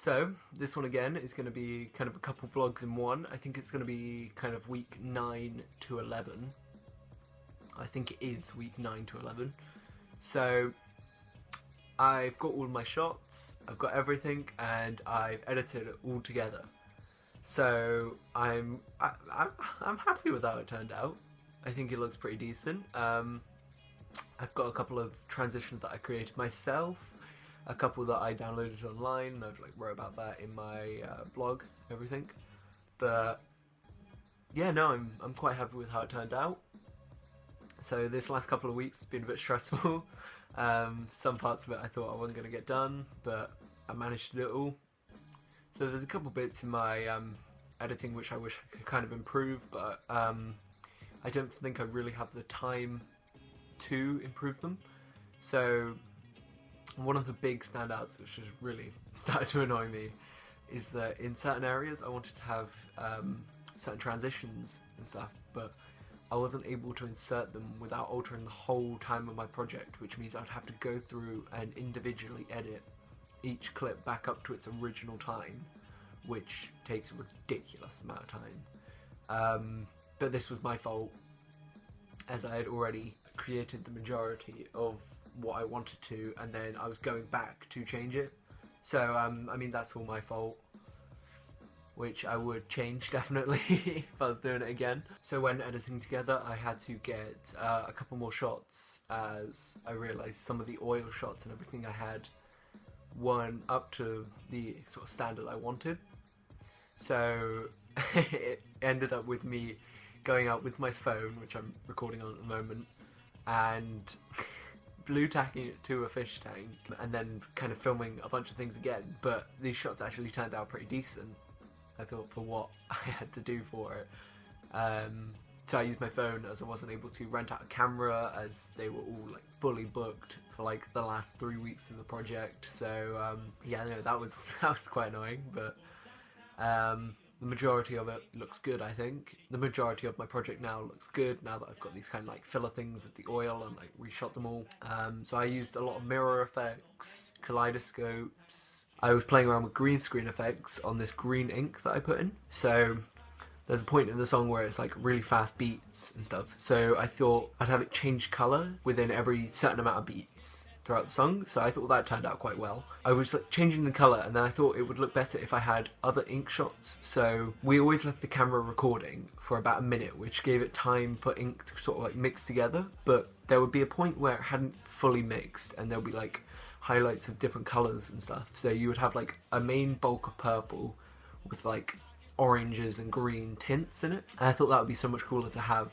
So, this one again is going to be kind of a couple vlogs in one. I think it's going to be kind of week 9 to 11. I think it is week 9 to 11. So, I've got all of my shots, I've got everything, and I've edited it all together. So, I'm happy with how it turned out. I think it looks pretty decent. I've got a couple of transitions that I created myself, a couple that I downloaded online, and I've wrote about that in my blog, everything. But yeah, no, I'm quite happy with how it turned out. So this last couple of weeks has been a bit stressful. Some parts of it I thought I wasn't going to get done, but I managed to do it all. So there's a couple bits in my editing which I wish I could kind of improve, but I don't think I really have the time to improve them. So one of the big standouts, which has really started to annoy me, is that in certain areas I wanted to have certain transitions and stuff, but I wasn't able to insert them without altering the whole time of my project, which means I'd have to go through and individually edit each clip back up to its original time, which takes a ridiculous amount of time. But this was my fault, as I had already created the majority of what I wanted to, and then I was going back to change it. So I mean, that's all my fault, which I would change definitely if I was doing it again. So when editing together, I had to get a couple more shots, as I realised some of the oil shots and everything I had weren't up to the sort of standard I wanted. So it ended up with me going out with my phone, which I'm recording on at the moment, and blue tacking it to a fish tank, and then kind of filming a bunch of things again. But these shots actually turned out pretty decent, I thought, for what I had to do for it. So I used my phone, as I wasn't able to rent out a camera, as they were all fully booked for the last 3 weeks of the project. So yeah, no, that was quite annoying, but the majority of it looks good, I think. The majority of my project now looks good, now that I've got these kind of filler things with the oil and reshot them all. So I used a lot of mirror effects, kaleidoscopes. I was playing around with green screen effects on this green ink that I put in. So there's a point in the song where it's really fast beats and stuff. So I thought I'd have it change colour within every certain amount of beats throughout the song, so I thought that turned out quite well. I was changing the colour, and then I thought it would look better if I had other ink shots. So we always left the camera recording for about a minute, which gave it time for ink to sort of mix together, but there would be a point where it hadn't fully mixed, and there would be highlights of different colours and stuff. So you would have a main bulk of purple with oranges and green tints in it, and I thought that would be so much cooler to have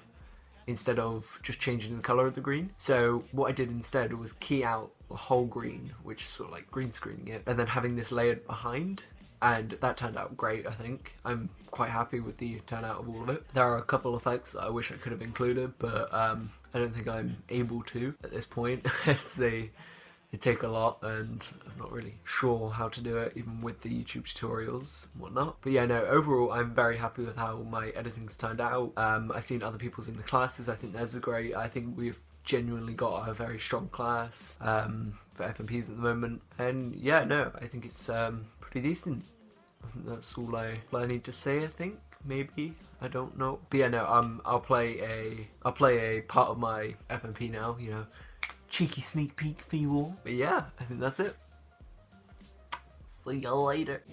instead of just changing the colour of the green. So what I did instead was key out the whole green, which is sort of green screening it, and then having this layered behind, and that turned out great, I think. I'm quite happy with the turnout of all of it. There are a couple of effects that I wish I could have included, but I don't think I'm able to at this point, as they take a lot, and I'm not really sure how to do it, even with the YouTube tutorials and whatnot. But yeah, no, overall I'm very happy with how my editing's turned out. I've seen other people's in the classes, I think theirs are great. I think we've genuinely got a very strong class for FMPs at the moment. And yeah, no, I think it's pretty decent. I think that's all I need to say, I think. Maybe, I don't know. But yeah, no, I'll play a part of my FMP now, you know. Cheeky sneak peek for you all. But yeah, I think that's it. See you later.